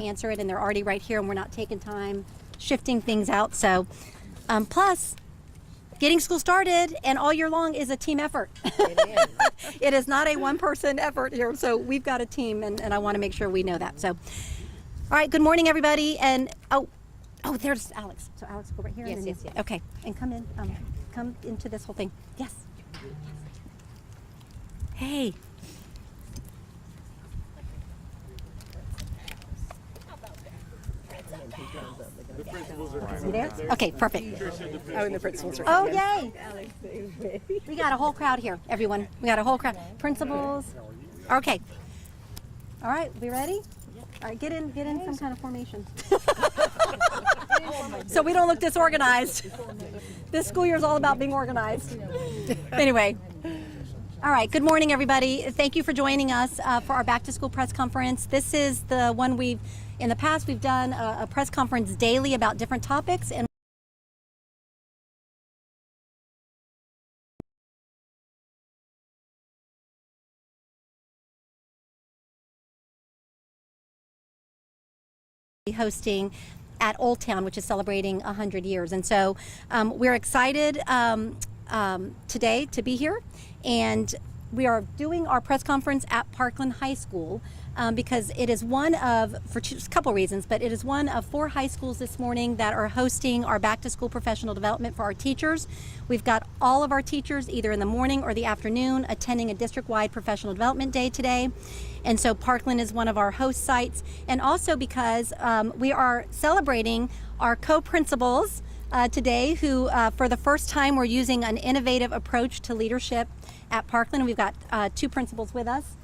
answer it, and they're already right here, and we're not taking time shifting things out. So plus getting school started and all year long is a team effort. It is. It is not a one-person effort here, so we've got a team, and I want to make sure we know that. So all right, good morning everybody. And oh there's Alex. So Alex, go right here. Yes. Okay, and come in, come into this whole thing. Yes. Hey. The principals are You there? Okay, perfect. Oh, and the principals are Oh, yay! We got a whole crowd here, everyone. We got a whole crowd. Principals. Okay. All right, we ready? All right, get in some kind of formation. So we don't look disorganized. This school year is all about being organized. Anyway. All right, good morning, everybody. Thank you for joining us for our back to school press conference. This is the one in the past, we've done a press conference daily about different topics, and hosting at Old Town, which is celebrating 100 years. And so we're excited today to be here, and we are doing our press conference at Parkland High School because it is one of, for a couple reasons, but it is one of 4 high schools this morning that are hosting our back to school professional development for our teachers. We've got all of our teachers either in the morning or the afternoon attending a district-wide professional development day today. And so Parkland is one of our host sites, and also because we are celebrating our co-principals today who for the first time we're using an innovative approach to leadership at Parkland. We've got 2 principals with us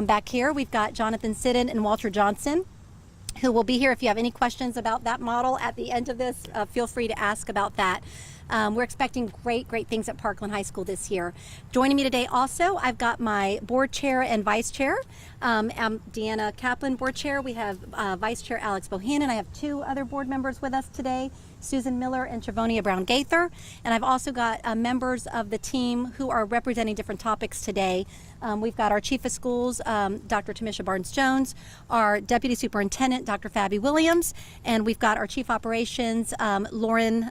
back here. We've got Jonathan Siddon and Walter Johnson, who will be here. If you have any questions about that model at the end of this, feel free to ask about that. We're expecting great things at Parkland High School this year. Joining me today also, I've got my board chair and vice chair. I'm Deanna Kaplan, board chair. We have vice chair Alex Bohannon. I have 2 other board members with us today, Susan Miller and Travonia Brown-Gaither. And I've also got members of the team who are representing different topics today. We've got our chief of schools, Dr. Tamisha Barnes-Jones, our deputy superintendent, Dr. Fabi Williams, and we've got our chief operations, Lauren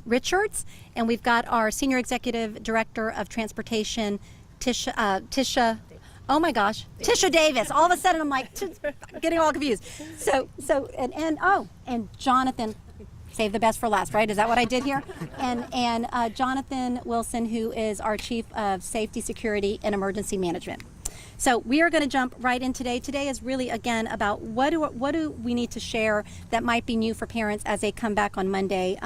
Richards, and we've got our senior executive director of transportation, Tisha. Oh my gosh, Tisha Davis. All of a sudden I'm like getting all confused. And Jonathan. Save the best for last, right? Is that what I did here? And Jonathan Wilson, who is our Chief of Safety, Security, and Emergency Management. So we are going to jump right in today. Today is really, again, about what do we need to share that might be new for parents as they come back on Monday.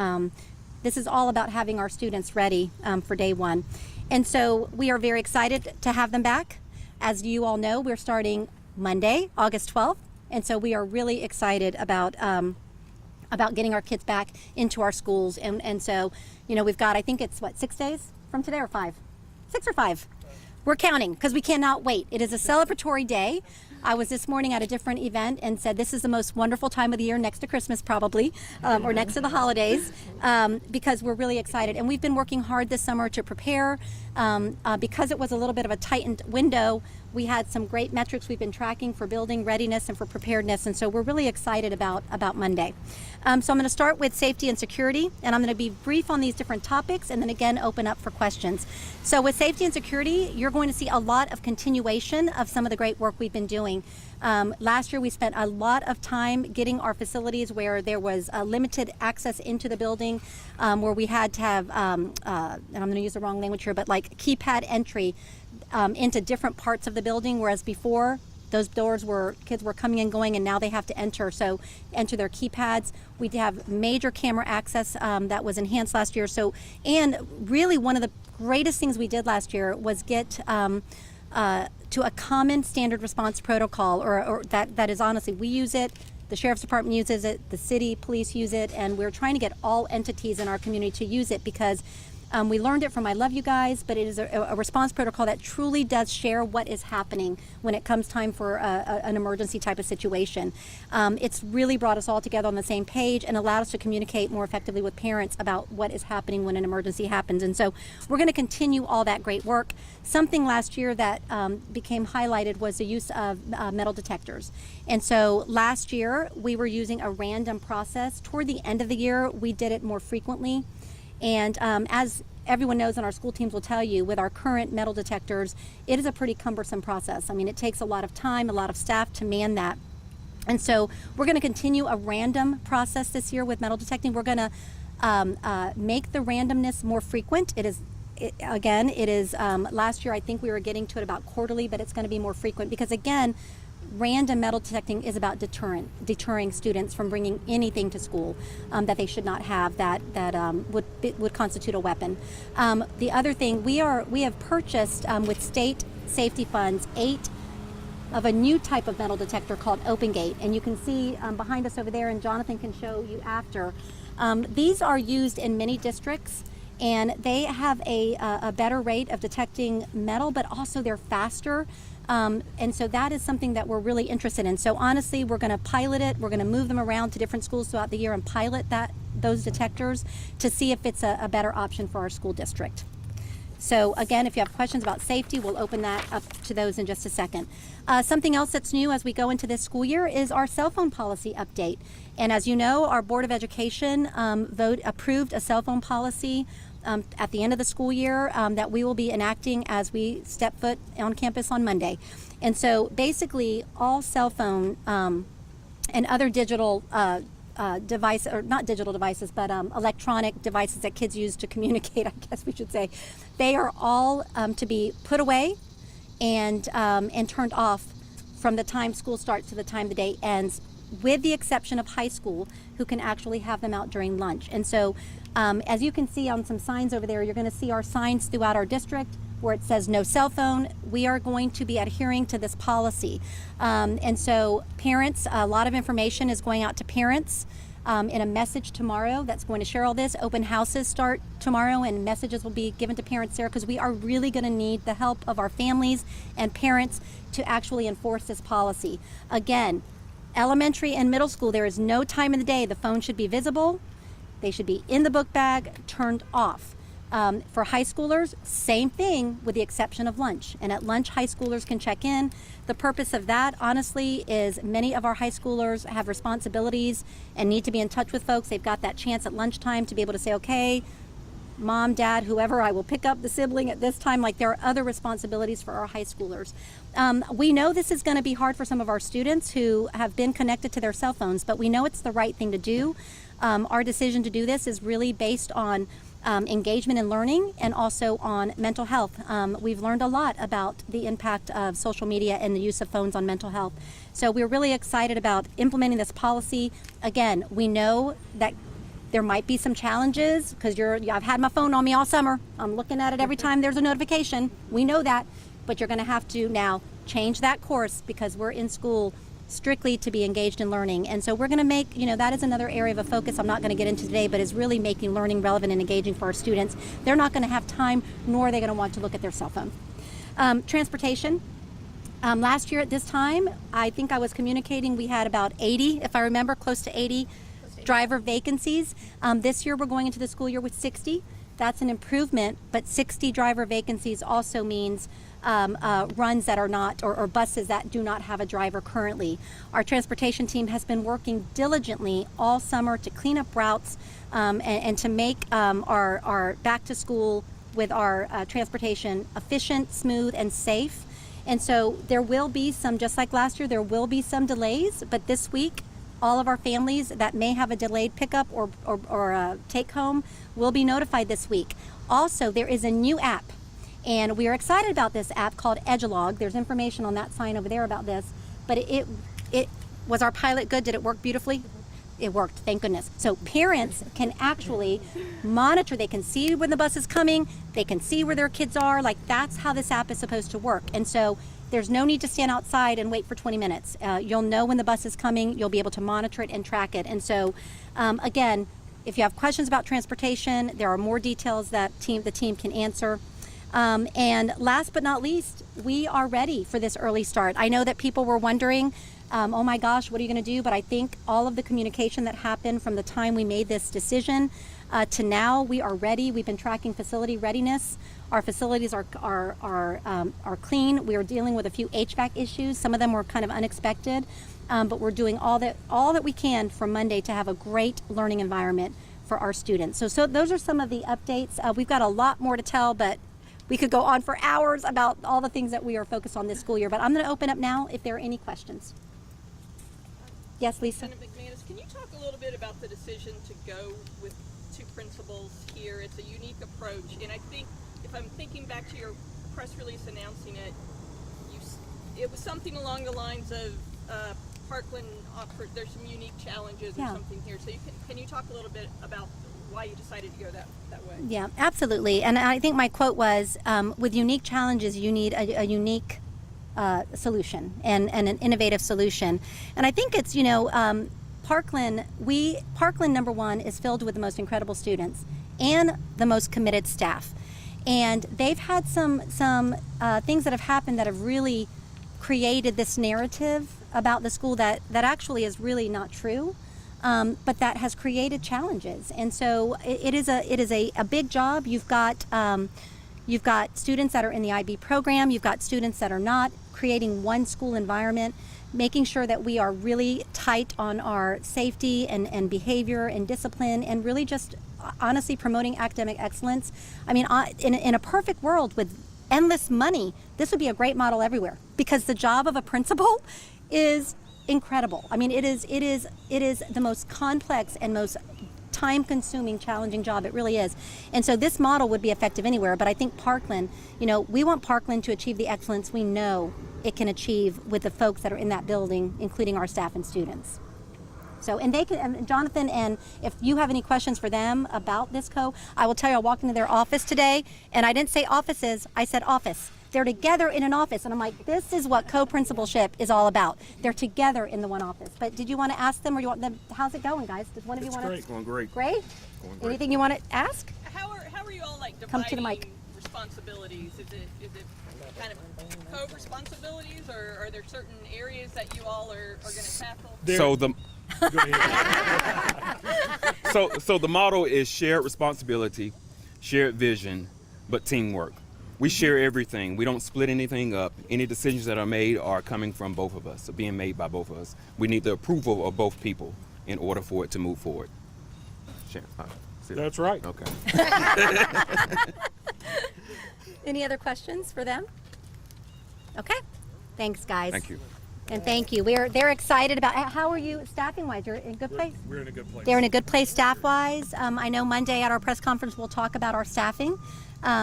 This is all about having our students ready for day one. And so we are very excited to have them back. As you all know, we're starting Monday, August 12th. And so we are really excited about getting our kids back into our schools. And so, you know, we've got, I think it's 6 days from today, or 5? 6 or 5? We're counting because we cannot wait. It is a celebratory day. I was this morning at a different event and said this is the most wonderful time of the year, next to Christmas probably, or next to the holidays, because we're really excited. And we've been working hard this summer to prepare. Because it was a little bit of a tightened window, we had some great metrics we've been tracking for building readiness and for preparedness, and so we're really excited about Monday. So I'm going to start with safety and security, and I'm going to be brief on these different topics and then again open up for questions. So with safety and security, you're going to see a lot of continuation of some of the great work we've been doing. Last year we spent a lot of time getting our facilities where there was limited access into the building, where we had to have, and I'm going to use the wrong language here, but like keypad entry into different parts of the building, whereas before those doors were, kids were coming and going, and now they have to enter their keypads. We have major camera access that was enhanced last year. So, and really one of the greatest things we did last year was get to a common standard response protocol, or that is honestly, we use it, the Sheriff's Department uses it, the city police use it, and we're trying to get all entities in our community to use it because We learned it from I Love You Guys, but it is a response protocol that truly does share what is happening when it comes time for an emergency type of situation. It's really brought us all together on the same page and allowed us to communicate more effectively with parents about what is happening when an emergency happens. And so we're going to continue all that great work. Something last year that became highlighted was the use of metal detectors. And so last year we were using a random process. Toward the end of the year, we did it more frequently. And as everyone knows, and our school teams will tell you, with our current metal detectors, it is a pretty cumbersome process. I mean, it takes a lot of time, a lot of staff to man that. And so we're going to continue a random process this year with metal detecting. We're going to make the randomness more frequent. Last year I think we were getting to it about quarterly, but it's going to be more frequent because, again, random metal detecting is about deterring students from bringing anything to school that they should not have that would constitute a weapon. The other thing, we have purchased with state safety funds 8 of a new type of metal detector called Open Gate, and you can see behind us over there, and Jonathan can show you after. These are used in many districts, and they have a better rate of detecting metal, but also they're faster. And so that is something that we're really interested in. So honestly, we're going to pilot it. We're going to move them around to different schools throughout the year and pilot those detectors to see if it's a better option for our school district. So again, if you have questions about safety, we'll open that up to those in just a second. Something else that's new as we go into this school year is our cell phone policy update. And as you know, our Board of Education approved a cell phone policy at the end of the school year that we will be enacting as we step foot on campus on Monday. And so basically all cell phone and other digital devices, or not digital devices, but electronic devices that kids use to communicate, I guess we should say, they are all to be put away and turned off from the time school starts to the time the day ends, with the exception of high school, who can actually have them out during lunch. And so as you can see on some signs over there, you're going to see our signs throughout our district where it says no cell phone. We are going to be adhering to this policy. And so parents, a lot of information is going out to parents in a message tomorrow that's going to share all this. Open houses start tomorrow and messages will be given to parents there, because we are really going to need the help of our families and parents to actually enforce this policy. Again, elementary and middle school, there is no time in the day the phone should be visible. They should be in the book bag, turned off. For high schoolers, same thing with the exception of lunch. And at lunch, high schoolers can check in. The purpose of that, honestly, is many of our high schoolers have responsibilities and need to be in touch with folks. They've got that chance at lunchtime to be able to say, okay, mom, dad, whoever, I will pick up the sibling at this time. Like, there are other responsibilities for our high schoolers. We know this is going to be hard for some of our students who have been connected to their cell phones, but we know it's the right thing to do. Our decision to do this is really based on engagement and learning, and also on mental health. We've learned a lot about the impact of social media and the use of phones on mental health. So we're really excited about implementing this policy. Again, we know that there might be some challenges because I've had my phone on me all summer. I'm looking at it every time there's a notification. We know that, but you're going to have to now change that course because we're in school strictly to be engaged in learning. And so we're going to make, that is another area of a focus I'm not going to get into today, but is really making learning relevant and engaging for our students. They're not going to have time, nor are they going to want to look at their cell phone. Transportation. Last year at this time, I think I was communicating, we had about 80, if I remember, close to 80 driver vacancies. This year we're going into the school year with 60. That's an improvement, but 60 driver vacancies also means runs that are not, or buses that do not have a driver currently. Our transportation team has been working diligently all summer to clean up routes and to make our back to school with our transportation efficient, smooth, and safe. And so there will be some, just like last year, there will be some delays, but this week all of our families that may have a delayed pickup or take home will be notified this week. Also, there is a new app, and we are excited about this app called Edgelog. There's information on that sign over there about this, but it was our pilot good? Did it work beautifully? It worked, thank goodness. So parents can actually monitor, they can see when the bus is coming, they can see where their kids are. Like, that's how this app is supposed to work. And so there's no need to stand outside and wait for 20 minutes. You'll know when the bus is coming, you'll be able to monitor it and track it. And so again, If you have questions about transportation, there are more details that the team can answer. And last but not least, we are ready for this early start. I know that people were wondering, oh my gosh, what are you going to do? But I think all of the communication that happened from the time we made this decision to now, we are ready. We've been tracking facility readiness. Our facilities are clean. We are dealing with a few HVAC issues. Some of them were kind of unexpected, but we're doing all that we can for Monday to have a great learning environment for our students. So those are some of the updates. We've got a lot more to tell, but we could go on for hours about all the things that we are focused on this school year. But I'm going to open up now if there are any questions. Yes, Lisa. Superintendent McManus, can you talk a little bit about the decision to go with two principals here? It's a unique approach, and I think if I'm thinking back to your press release announcing it, it was something along the lines of Parkland offered, there's some unique challenges or something here. So can you talk a little bit about why you decided to go that way? Yeah, absolutely. And I think my quote was, with unique challenges, you need a unique solution and an innovative solution. And I think it's, Parkland, number one, is filled with the most incredible students and the most committed staff. And they've had some things that have happened that have really created this narrative about the school that actually is really not true, but that has created challenges. And so it is a big job. You've got students that are in the IB program. You've got students that are not, creating one school environment, making sure that we are really tight on our safety and behavior and discipline, and really just honestly promoting academic excellence. I mean, in a perfect world with endless money, this would be a great model everywhere, because the job of a principal is incredible. I mean, it is the most complex and most time-consuming, challenging job. It really is. And so this model would be effective anywhere. But I think Parkland, we want Parkland to achieve the excellence we know it can achieve with the folks that are in that building, including our staff and students. So, and they can, and Jonathan, and if you have any questions for them about this I will tell you, I walked into their office today, and I didn't say offices, I said office. They're together in an office, and I'm like, this is what co-principalship is all about. They're together in the one office. But did you want to ask them, or you want them? How's it going, guys? Does one of you want to? It's going great. Great. Going great. Anything you want to ask? How are you all like Come to the dividing mic. responsibilities? Is it kind of co-responsibilities, or are there certain areas that you all are going to tackle? So the model is shared responsibility, shared vision, but teamwork. We share everything. We don't split anything up. Any decisions that are made are coming from both of us, are being made by both of us. We need the approval of both people in order for it to move forward. That's right. Okay. Any other questions for them? Okay. Thanks, guys. Thank you. And thank you. They're excited about. How are you staffing wise? You're in a good place. We're in a good place. They're in a good place staff wise. I know Monday at our press conference we'll talk about our staffing,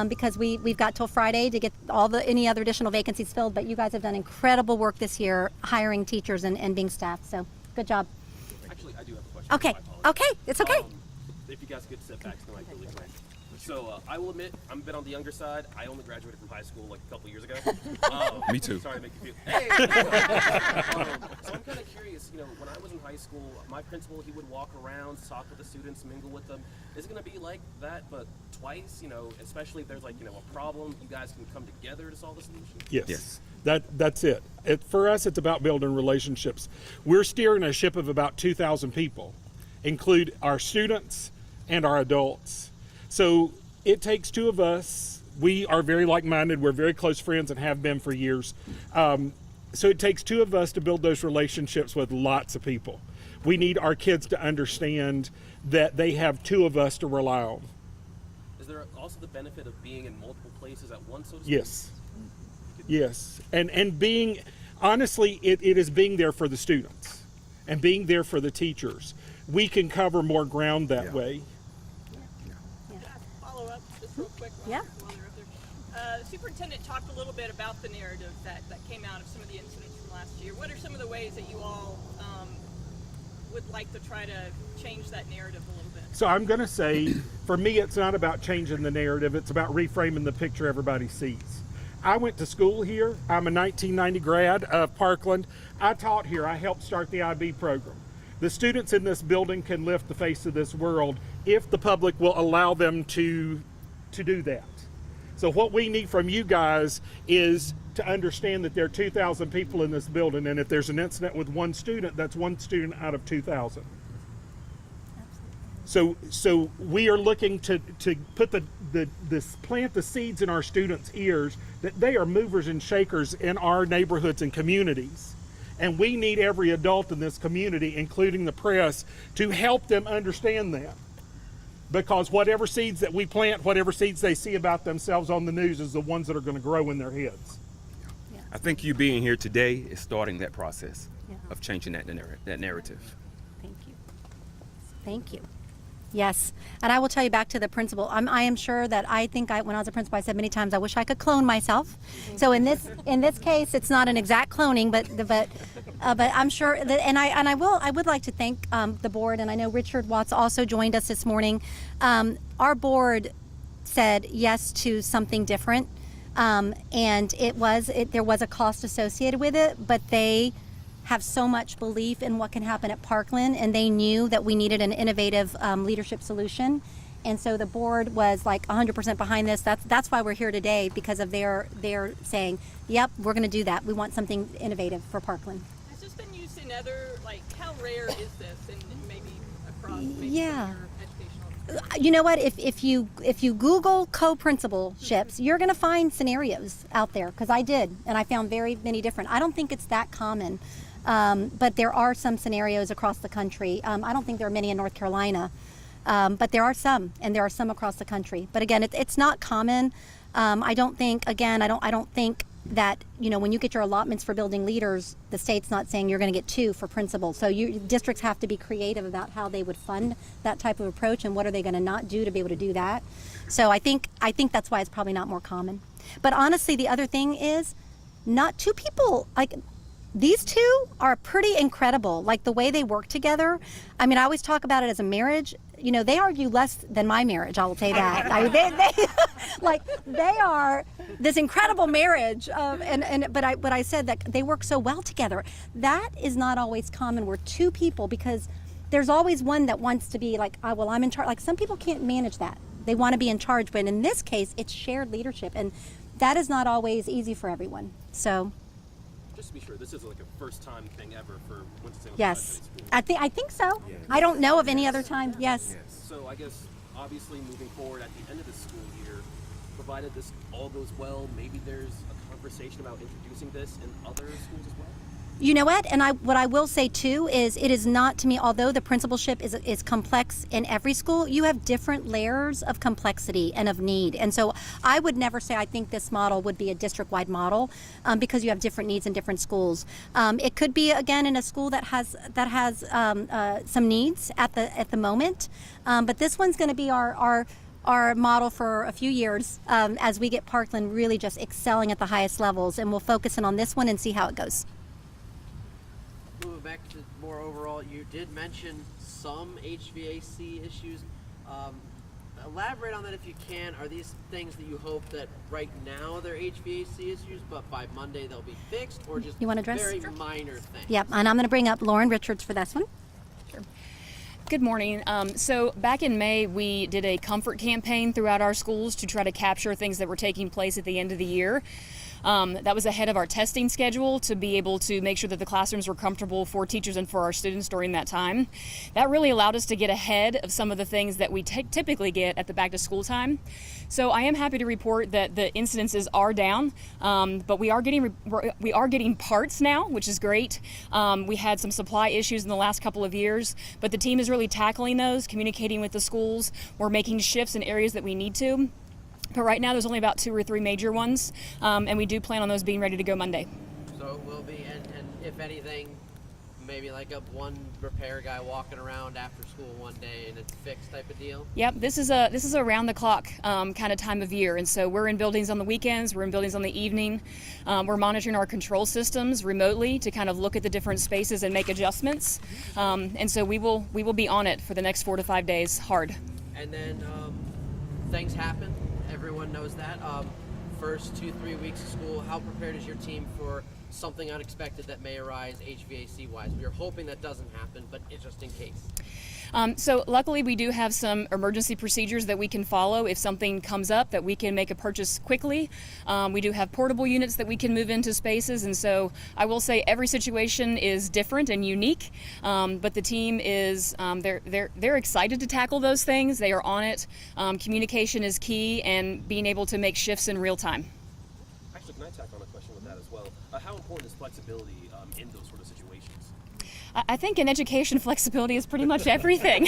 because we've got till Friday to get any other additional vacancies filled. But you guys have done incredible work this year hiring teachers and being staffed. So good job. Actually, I do have a question. Okay. Okay. It's okay. If you guys could sit back to the mic really quick. So I will admit, I'm a bit on the younger side. I only graduated from high school like a couple years ago. Me too. Sorry to make you feel. Hey. So I'm kind of curious. When I was in high school, my principal, he would walk around, talk with the students, mingle with them. Is it going to be like that, but twice? Especially if there's a problem, you guys can come together to solve the solution. Yes. That's it. For us, it's about building relationships. We're steering a ship of about 2,000 people, include our students and our adults. So it takes two of us. We are very like-minded. We're very close friends and have been for years. So it takes two of us to build those relationships with lots of people. We need our kids to understand that they have two of us to rely on. Is there also the benefit of being in multiple places at once, so to speak? Yes. Yes. And being, honestly, it is being there for the students and being there for the teachers. We can cover more ground that way. Just real quick while they're up there. The superintendent talked a little bit about the narrative that came out of some of the incidents from last year. What are some of the ways that you all would like to try to change that narrative a little bit? So I'm going to say, for me, it's not about changing the narrative. It's about reframing the picture everybody sees. I went to school here. I'm a 1990 grad of Parkland. I taught here. I helped start the IB program. The students in this building can lift the face of this world if the public will allow them to do that. So what we need from you guys is to understand that there are 2,000 people in this building, and if there's an incident with one student, that's one student out of 2,000. So we are looking to put plant the seeds in our students' ears that they are movers and shakers in our neighborhoods and communities. And we need every adult in this community, including the press, to help them understand that. Because whatever seeds that we plant, whatever seeds they see about themselves on the news is the ones that are going to grow in their heads. I think you being here today is starting that process Yeah. of changing that narrative. Thank you. Thank you. Yes, and I will tell you back to the principal. I am sure that when I was a principal, I said many times I wish I could clone myself. So in this case, it's not an exact cloning, but I'm sure that, and I would like to thank the board, and I know Richard Watts also joined us this morning. Our board said yes to something different, and there was a cost associated with it, but they have so much belief in what can happen at Parkland, and they knew that we needed an innovative leadership solution, and so the board was like 100% behind this. That's why we're here today, because of their saying, yep, we're going to do that. We want something innovative for Parkland. Has this been used in other, like, how rare is this, and maybe across maybe Yeah. some of your educational? You know what? If you Google co-principalships, you're going to find scenarios out there, because I did, and I found very many different. I don't think it's that common. But there are some scenarios across the country. I don't think there are many in North Carolina, but there are some, and there are some across the country. But again, it's not common. I don't think that, when you get your allotments for building leaders, the state's not saying you're going to get 2 for principals. So districts have to be creative about how they would fund that type of approach, and what are they going to not do to be able to do that. So I think that's why it's probably not more common. But honestly, the other thing is, not 2 people, like, these 2 are pretty incredible, like the way they work together. I mean, I always talk about it as a marriage. They argue less than my marriage, I will tell you that. I mean, they are this incredible marriage, but I said that they work so well together. That is not always common. We're 2 people, because there's always one that wants to be like, oh, well, I'm in charge. Like, some people can't manage that. They want to be in charge, but in this case, it's shared leadership, and that is not always easy for everyone. So. Just to be sure, this is like a first-time thing ever for Winston-Salem Yes, Elementary School. I think so. I don't know of any other time. Yes. So I guess, obviously, moving forward at the end of the school year, provided this all goes well, maybe there's a conversation about introducing this in other schools as well? You know what? And what I will say too is, it is not, to me, although the principalship is complex in every school, you have different layers of complexity and of need. And so I would never say I think this model would be a district-wide model, because you have different needs in different schools. It could be, again, in a school that has some needs at the moment, but this one's going to be our model for a few years, as we get Parkland really just excelling at the highest levels, and we'll focus in on this one and see how it goes. Moving back to more overall, you did mention some HVAC issues. Elaborate on that if you can. Are these things that you hope that right now they're HVAC issues, but by Monday they'll be fixed, or just You wanna address? very minor things? Yep, and I'm going to bring up Lauren Richards for this one. Good morning. So back in May, we did a comfort campaign throughout our schools to try to capture things that were taking place at the end of the year. That was ahead of our testing schedule to be able to make sure that the classrooms were comfortable for teachers and for our students during that time. That really allowed us to get ahead of some of the things that we typically get at the back to school time. So I am happy to report that the incidences are down, but we are getting parts now, which is great. We had some supply issues in the last couple of years, but the team is really tackling those, communicating with the schools. We're making shifts in areas that we need to. But right now there's only about 2 or 3 major ones, and we do plan on those being ready to go Monday. So it will be, and if anything, maybe like a one repair guy walking around after school one day and it's fixed type of deal? Yep, this is a round the clock kind of time of year, and so we're in buildings on the weekends, we're in buildings on the evening. We're monitoring our control systems remotely to kind of look at the different spaces and make adjustments, and so we will be on it for the next 4 to 5 days hard. And then things happen. Everyone knows that. First 2-3 weeks of school, how prepared is your team for something unexpected that may arise HVAC wise. We are hoping that doesn't happen, but it's just in case. So luckily we do have some emergency procedures that we can follow if something comes up, that we can make a purchase quickly. We do have portable units that we can move into spaces, and so I will say every situation is different and unique, but the team is they're excited to tackle those things. They are on it. Communication is key, and being able to make shifts in real time. Actually, can I tack on a question with that as well? How important is flexibility in those sort of situations? I think in education, flexibility is pretty much everything.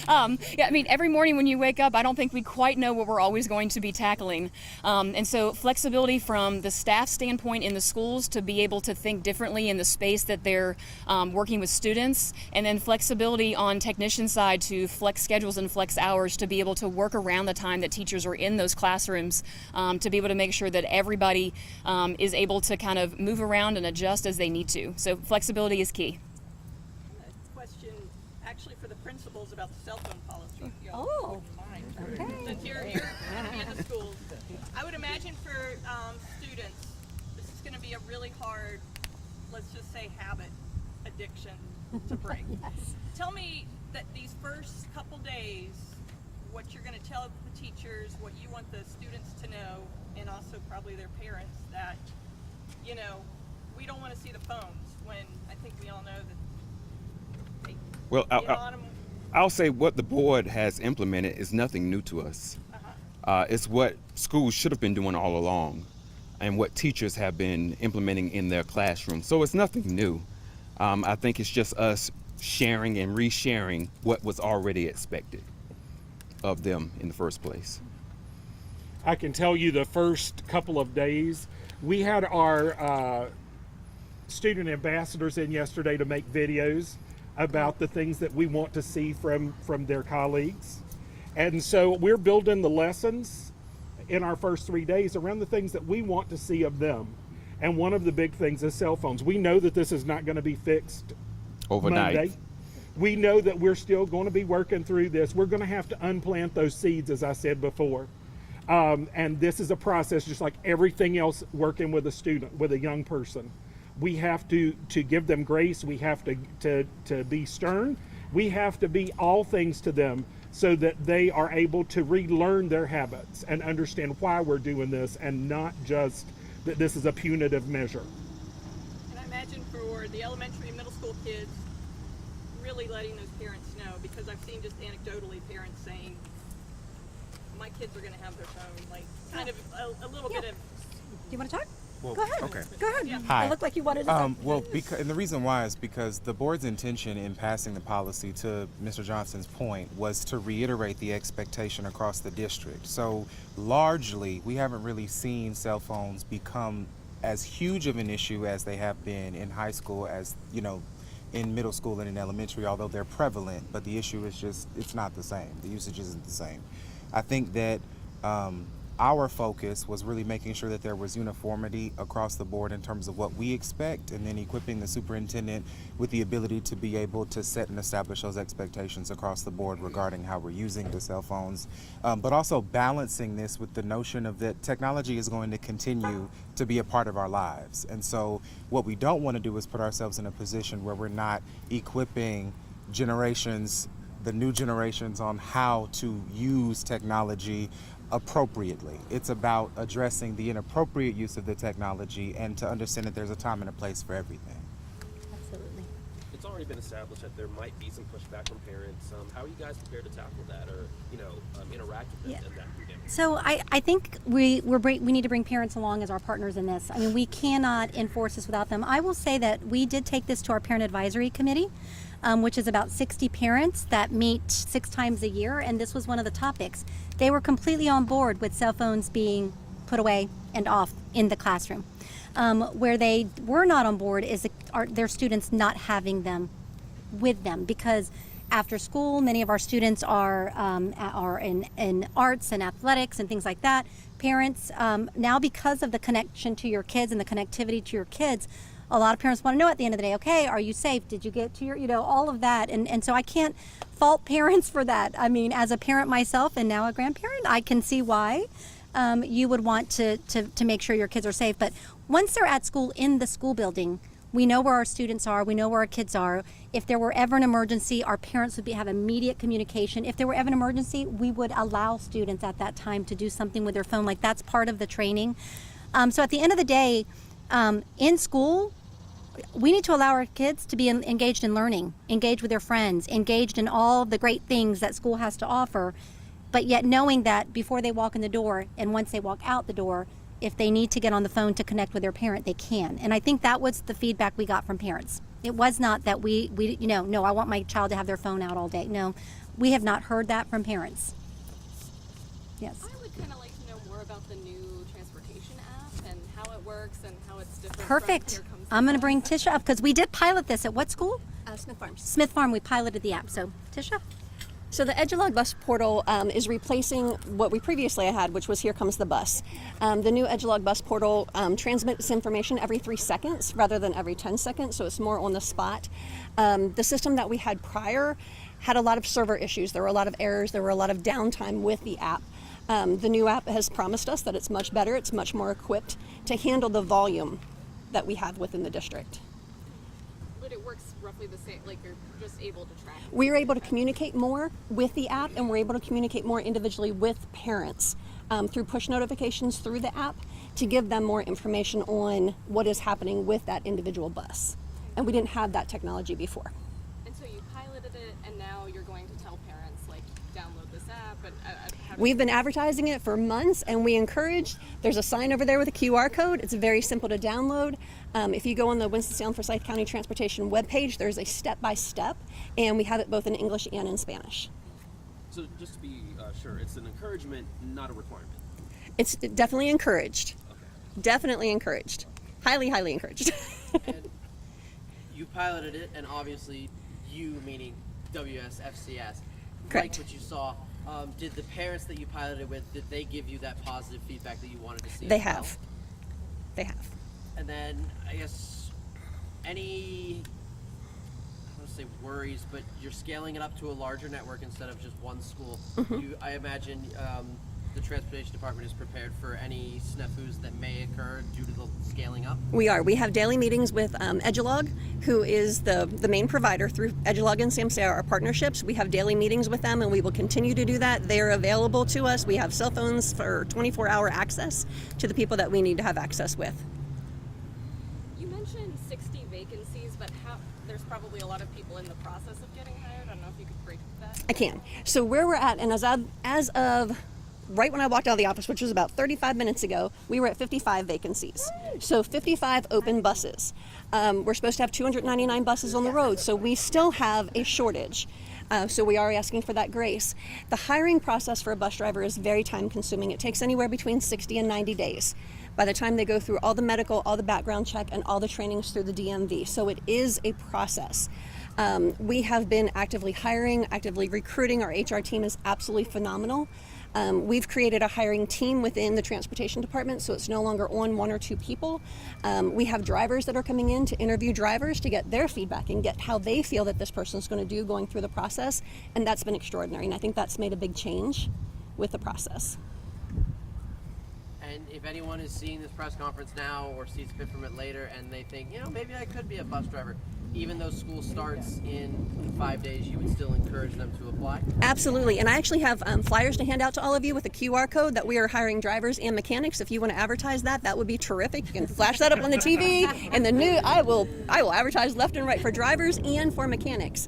Yeah, I mean, every morning when you wake up, I don't think we quite know what we're always going to be tackling. And so flexibility from the staff standpoint in the schools to be able to think differently in the space that they're working with students, and then flexibility on technician side to flex schedules and flex hours to be able to work around the time that teachers are in those classrooms, to be able to make sure that everybody is able to kind of move around and adjust as they need to. So flexibility is key. Question actually for the principals about the cell phone policy. If y'all Oh, wouldn't mind. okay. Since you're going to be in the schools, I would imagine for students, this is going to be a really hard, let's just say, habit addiction to break. Yes. Tell me that these first couple days, what you're going to tell the teachers, what you want the students to know, and also probably their parents, that, you know, we don't want to see the phones, when I think we all know that they Well, get on them. I'll say what the board has implemented is nothing new to us. It's what schools should have been doing all along, and what teachers have been implementing in their classroom. So it's nothing new. I think it's just us sharing and resharing what was already expected of them in the first place. I can tell you the first couple of days, we had our student ambassadors in yesterday to make videos about the things that we want to see from their colleagues. And so we're building the lessons in our first 3 days around the things that we want to see of them. And one of the big things is cell phones. We know that this is not going to be fixed Overnight. Monday. We know that we're still going to be working through this. We're going to have to unplant those seeds, as I said before. And this is a process just like everything else working with a student, with a young person. We have to give them grace. We have to be stern. We have to be all things to them so that they are able to relearn their habits and understand why we're doing this, and not just that this is a punitive measure. And I imagine for the elementary and middle school kids, really letting those parents know, because I've seen just anecdotally parents saying, my kids are going to have their phone, like kind of a little bit of. Do you want to talk? Well, Go ahead. okay. Go ahead. Yeah. Hi. It looked like you wanted to talk. Well, and the reason why is because the board's intention in passing the policy, to Mr. Johnson's point, was to reiterate the expectation across the district. So largely, we haven't really seen cell phones become as huge of an issue as they have been in high school, as, you know, in middle school and in elementary, although they're prevalent, but the issue is just, it's not the same. The usage isn't the same. I think that our focus was really making sure that there was uniformity across the board in terms of what we expect, and then equipping the superintendent with the ability to be able to set and establish those expectations across the board regarding how we're using the cell phones, but also balancing this with the notion of that technology is going to continue to be a part of our lives. And so what we don't want to do is put ourselves in a position where we're not equipping generations, the new generations, on how to use technology appropriately. It's about addressing the inappropriate use of the technology, and to understand that there's a time and a place for everything. Absolutely. It's already been established that there might be some pushback from parents. How are you guys prepared to tackle that, or interact with them in that dynamic? So I think we need to bring parents along as our partners in this. I mean, we cannot enforce this without them. I will say that we did take this to our parent advisory committee, which is about 60 parents that meet 6 times a year, and this was one of the topics. They were completely on board with cell phones being put away and off in the classroom. Where they were not on board is their students not having them with them, because after school, many of our students are in arts and athletics and things like that. Parents, now because of the connection to your kids and the connectivity to your kids, a lot of parents want to know at the end of the day, okay, are you safe? Did you get to your, all of that. And so I can't fault parents for that. I mean, as a parent myself and now a grandparent, I can see why. you would want to make sure your kids are safe. But once they're at school, in the school building, we know where our students are, we know where our kids are. If there were ever an emergency, our parents would have immediate communication. If there were ever an emergency, we would allow students at that time to do something with their phone. Like, that's part of the training. So at the end of the day, in school, we need to allow our kids to be engaged in learning, engaged with their friends, engaged in all the great things that school has to offer, but yet knowing that before they walk in the door and once they walk out the door, if they need to get on the phone to connect with their parent, they can. And I think that was the feedback we got from parents. It was not that we no, I want my child to have their phone out all day. No, we have not heard that from parents. Yes. I would kind of like to know more about the new transportation app and how it works and how it's different. Perfect. From Here Comes I'm going to the bring Bus. Tisha up because we did pilot this at what school? Smith Farms. Smith Farm. We piloted the app. So, Tisha? So the Edulog bus portal is replacing what we previously had, which was Here Comes the Bus. The new Edulog bus portal transmits information every 3 seconds rather than every 10 seconds, so it's more on the spot. The system that we had prior had a lot of server issues. There were a lot of errors. There were a lot of downtime with the app. The new app has promised us that it's much better. It's much more equipped to handle the volume that we have within the district. But it works roughly the same, like you're just able to track. We are able to communicate more with the app, and we're able to communicate more individually with parents through push notifications through the app to give them more information on what is happening with that individual bus. And we didn't have that technology before. And so you piloted it, and now you're going to tell parents, like, download this app. And how do We've been advertising it for months, and we encourage, there's a sign over there with a QR code. It's very simple to download. If you go on the Winston-Salem Forsyth County Transportation webpage, there's a step-by-step, and we have it both in English and in Spanish. So just to be sure, it's an encouragement, not a requirement. It's definitely encouraged. Okay. Definitely encouraged. Highly, highly encouraged. And you piloted it, and obviously you, meaning FCS, Correct. liked what you saw. Did the parents that you piloted with, did they give you that positive feedback that you wanted to see? They as well? have. They have. And then, I guess, any, I don't want to say worries, but you're scaling it up to a larger network instead of just one school. I imagine the transportation department is prepared for any snafus that may occur due to the scaling up. We are. We have daily meetings with Edulog, who is the main provider through Edulog and SAMSA, our partnerships. We have daily meetings with them, and we will continue to do that. They are available to us. We have cell phones for 24-hour access to the people that we need to have access with. You mentioned 60 vacancies, but there's probably a lot of people in the process of getting hired. I don't know if you could break that. I can. So where we're at, and as of right when I walked out of the office, which was about 35 minutes ago, we were at 55 vacancies. So 55 open buses. We're supposed to have 299 buses on the road, so we still have a shortage. So we are asking for that grace. The hiring process for a bus driver is very time consuming. It takes anywhere between 60 and 90 days by the time they go through all the medical, all the background check, and all the trainings through the DMV. So it is a process. We have been actively hiring, actively recruiting. Our HR team is absolutely phenomenal. We've created a hiring team within the transportation department, so it's no longer on 1 or 2 people. We have drivers that are coming in to interview drivers to get their feedback and get how they feel that this person's going to do going through the process, and that's been extraordinary, and I think that's made a big change with the process. And if anyone is seeing this press conference now or sees fit from it later and they think, maybe I could be a bus driver, even though school starts in 5 days, you would still encourage them to apply? Absolutely, and I actually have flyers to hand out to all of you with a QR code that we are hiring drivers and mechanics. If you want to advertise that, that would be terrific. You can flash that up on the TV and the new. I will advertise left and right for drivers and for mechanics.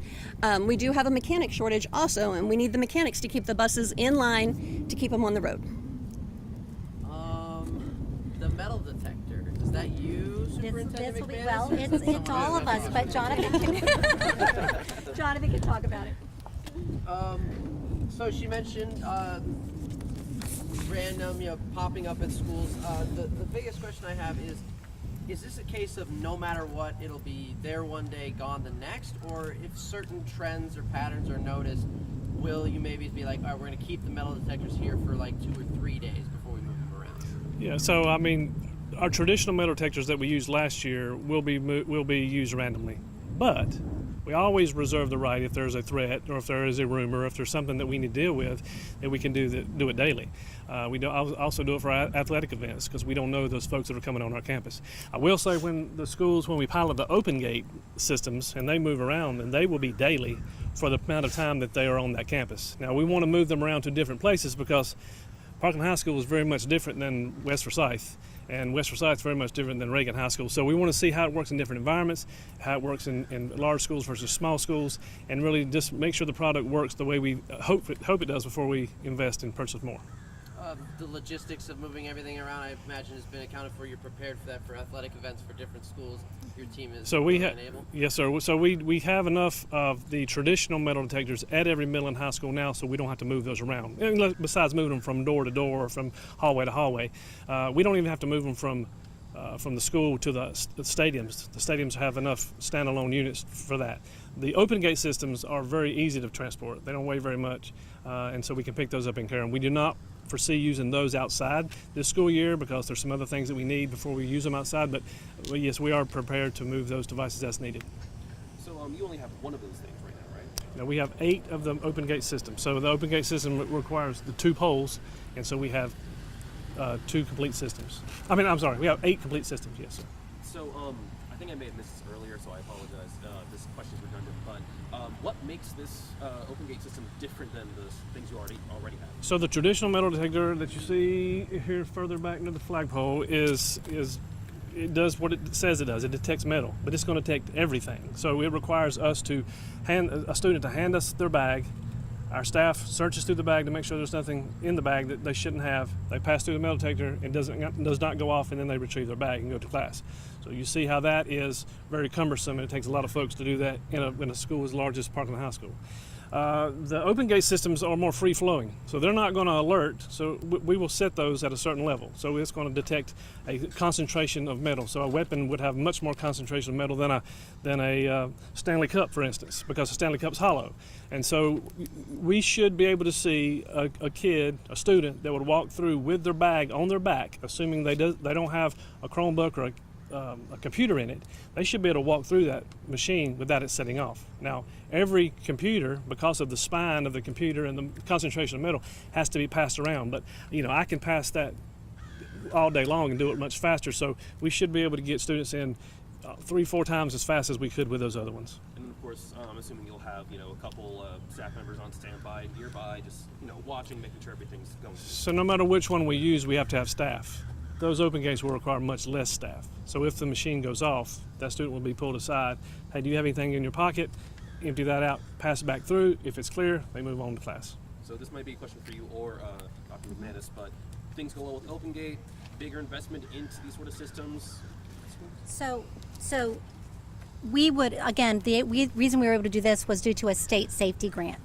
We do have a mechanic shortage also, and we need the mechanics to keep the buses in line to keep them on the road. The metal detector, is that you, Superintendent McManus? Well, or is it it's someone all else? of us, but Jonathan can talk about it. So she mentioned random, popping up at schools. The biggest question I have is this a case of no matter what, it'll be there one day, gone the next? Or if certain trends or patterns are noticed, will you maybe be like, all right, we're going to keep the metal detectors here for like 2 or 3 days before we move them around? Yeah, so I mean, our traditional metal detectors that we used last year will be used randomly, but We always reserve the right, if there's a threat or if there is a rumor, if there's something that we need to deal with, that we can do it daily. We also do it for athletic events because we don't know those folks that are coming on our campus. I will say when we pilot the open gate systems and they move around, and they will be daily for the amount of time that they are on that campus. Now we want to move them around to different places because Parkland High School is very much different than West Forsyth, and West Forsyth is very much different than Reagan High School. So we want to see how it works in different environments, how it works in large schools versus small schools, and really just make sure the product works the way we hope it does before we invest and purchase more. The logistics of moving everything around, I imagine, has been accounted for. You're prepared for that for athletic events for different schools. Your team is So we able. yes, sir. So we have enough of the traditional metal detectors at every middle and high school now, so we don't have to move those around. And besides moving them from door to door or from hallway to hallway, we don't even have to move them from the school to the stadiums. The stadiums have enough standalone units for that. The open gate systems are very easy to transport. They don't weigh very much, and so we can pick those up and carry them. We do not foresee using those outside this school year because there's some other things that we need before we use them outside, but yes, we are prepared to move those devices as needed. So you only have one of those things right now, right? Now we have 8 of the open gate systems. So the open gate system requires the 2 poles, and so we have 2 complete systems. I'm sorry, we have 8 complete systems, yes, sir. So I think I may have missed this earlier, so I apologize. This question is redundant, but what makes this open gate system different than the things you already have? So the traditional metal detector that you see here further back near the flagpole it does what it says it does. It detects metal, but it's going to detect everything. So it requires us to a student to hand us their bag. Our staff searches through the bag to make sure there's nothing in the bag that they shouldn't have. They pass through the metal detector, it does not go off, and then they retrieve their bag and go to class. So you see how that is very cumbersome, and it takes a lot of folks to do that in a school as large as Parkland High School. The open gate systems are more free flowing, so they're not going to alert. So we will set those at a certain level. So it's going to detect a concentration of metal. So a weapon would have much more concentration of metal than a Stanley Cup, for instance, because a Stanley Cup's hollow. And so we should be able to see a student that would walk through with their bag on their back, assuming they don't have a Chromebook or a computer in it. They should be able to walk through that machine without it setting off. Now, every computer, because of the spine of the computer and the concentration of metal, has to be passed around. But I can pass that all day long and do it much faster. So we should be able to get students in 3-4 times as fast as we could with those other ones. And then, of course, I'm assuming you'll have a couple staff members on standby nearby, just watching, making sure everything's going. So no matter which one we use, we have to have staff. Those open gates will require much less staff. So if the machine goes off, that student will be pulled aside. Hey, do you have anything in your pocket? Empty that out, pass it back through. If it's clear, they move on to class. So this might be a question for you or Dr. McManus, but things go well with open gate, bigger investment into these sort of systems. So we would, again, the reason we were able to do this was due to a state safety grant.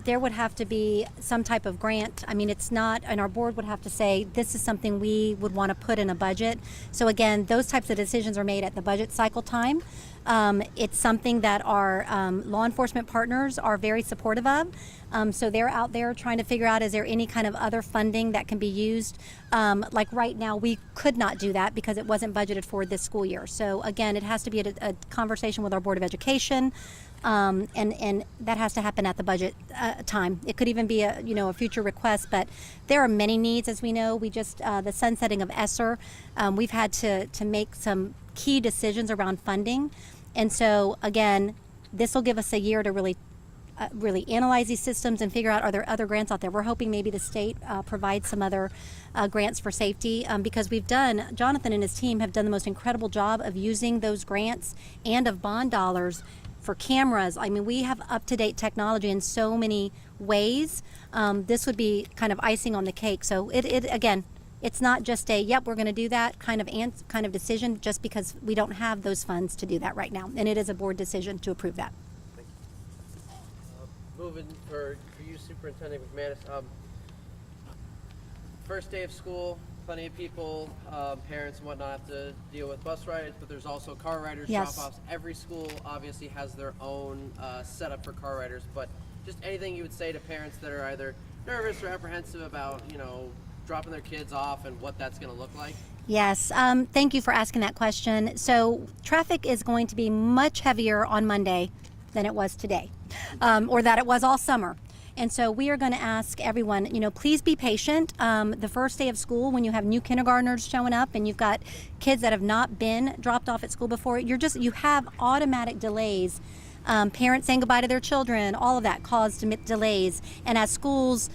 There would have to be some type of grant. It's not, and our board would have to say, this is something we would want to put in a budget. So again, those types of decisions are made at the budget cycle time. It's something that our law enforcement partners are very supportive of. So they're out there trying to figure out, is there any kind of other funding that can be used? Like right now, we could not do that because it wasn't budgeted for this school year. So again, it has to be a conversation with our Board of Education. And that has to happen at the budget time. It could even be a future request, but there are many needs, as we know. We just the sunsetting of ESSER, we've had to make some key decisions around funding, and so again, this will give us a year to really analyze these systems and figure out, are there other grants out there. We're hoping maybe the state provides some other grants for safety, because Jonathan and his team have done the most incredible job of using those grants and of bond dollars for cameras. We have up-to-date technology in so many ways. This would be kind of icing on the cake. So again, it's not just a, yep, we're going to do that kind of decision just because we don't have those funds to do that right now. And it is a board decision to approve that. Moving for you, Superintendent McManus. First day of school, plenty of people, parents and whatnot, have to deal with bus rides, but there's also car riders, Yes. drop-offs. Every school obviously has their own setup for car riders, but just anything you would say to parents that are either nervous or apprehensive about, dropping their kids off and what that's going to look like? Yes, thank you for asking that question. So traffic is going to be much heavier on Monday than it was today, or that it was all summer. And so we are going to ask everyone, please be patient. The first day of school, when you have new kindergartners showing up and you've got kids that have not been dropped off at school before, you have automatic delays. Parents saying goodbye to their children, all of that caused delays. And as schools,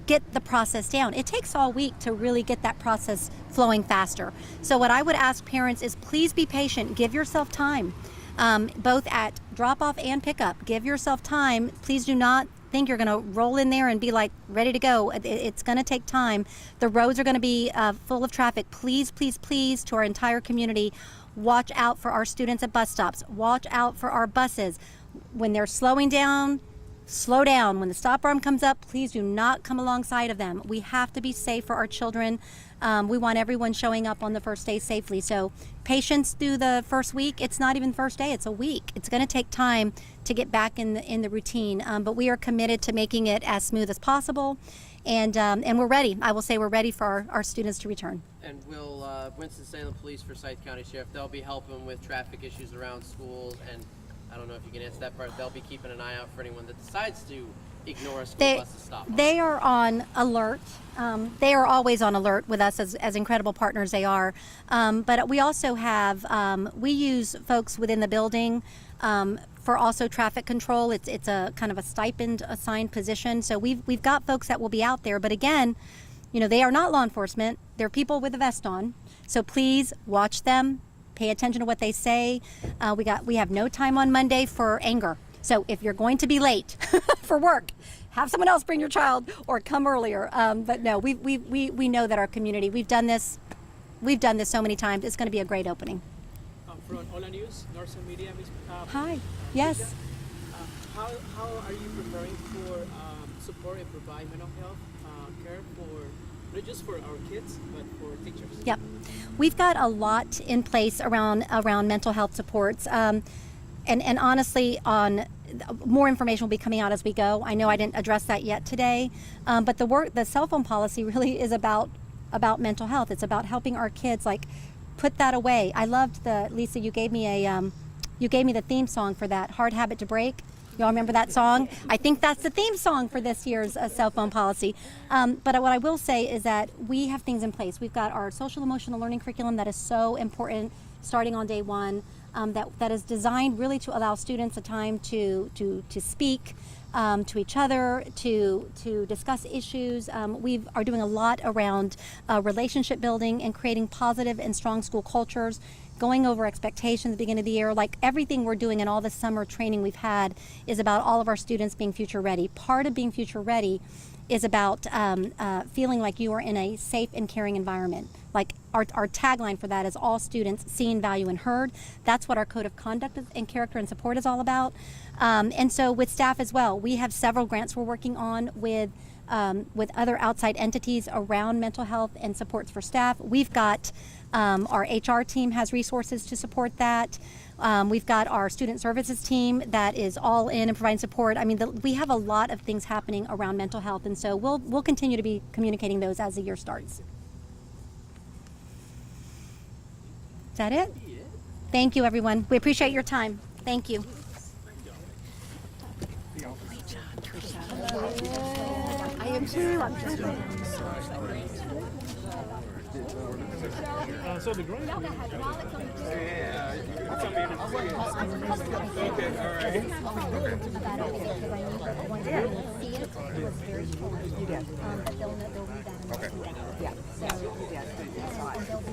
get the process down, it takes all week to really get that process flowing faster. So what I would ask parents is please be patient, give yourself time, both at drop off and pickup. Give yourself time. Please do not think you're going to roll in there and be like ready to go. It's going to take time. The roads are going to be full of traffic. Please, please, please, to our entire community, watch out for our students at bus stops. Watch out for our buses. When they're slowing down, slow down. When the stop arm comes up, please do not come alongside of them. We have to be safe for our children. We want everyone showing up on the first day safely. So patience through the first week. It's not even the first day, it's a week. It's going to take time to get back in the routine. But we are committed to making it as smooth as possible. And we're ready. I will say we're ready for our students to return. And will Winston-Salem Police, Forsyth County Sheriff, they'll be helping with traffic issues around schools, and I don't know if you can answer that part. They'll be keeping an eye out for anyone that decides to ignore a school bus to stop. They are on alert. They are always on alert with us as incredible partners they are. But we also have, we use folks within the building for also traffic control. It's a kind of a stipend assigned position. So we've got folks that will be out there. But again, they are not law enforcement. They're people with a vest on. So please watch them. Pay attention to what they say. We have no time on Monday for anger. So if you're going to be late for work, have someone else bring your child or come earlier. But no, we know that our community, we've done this so many times. It's going to be a great opening. From Ola News, Northern Media. Hi. Yes. How are you preparing for support and provide mental health care for not just for our kids but for teachers? Yep. We've got a lot in place around mental health supports. And honestly, more information will be coming out as we go. I know I didn't address that yet today, but the cell phone policy really is about mental health. It's about helping our kids put that away. I loved Lisa, you gave me the theme song for that, Hard Habit to Break. Y'all remember that song? I think that's the theme song for this year's cell phone policy. But what I will say is that we have things in place. We've got our social emotional learning curriculum that is so important starting on day one, that is designed really to allow students a time to speak to each other, to discuss issues. We are doing a lot around relationship building and creating positive and strong school cultures, going over expectations at the beginning of the year. Everything we're doing and all the summer training we've had is about all of our students being future ready. Part of being future ready is about feeling like you are in a safe and caring environment. Our tagline for that is all students seen, value, and heard. That's what our code of conduct and character and support is all about. And so with staff as well, we have several grants we're working on with other outside entities around mental health and supports for staff. We've got our HR team has resources to support that. We've got our student services team that is all in and providing support. I mean, we have a lot of things happening around mental health, and so we'll continue to be communicating those as the year starts. Is that it? Yeah. Thank you, everyone. We appreciate your time. Thank you. Great job, Tricia. I am too. I'm just So the grant. Okay.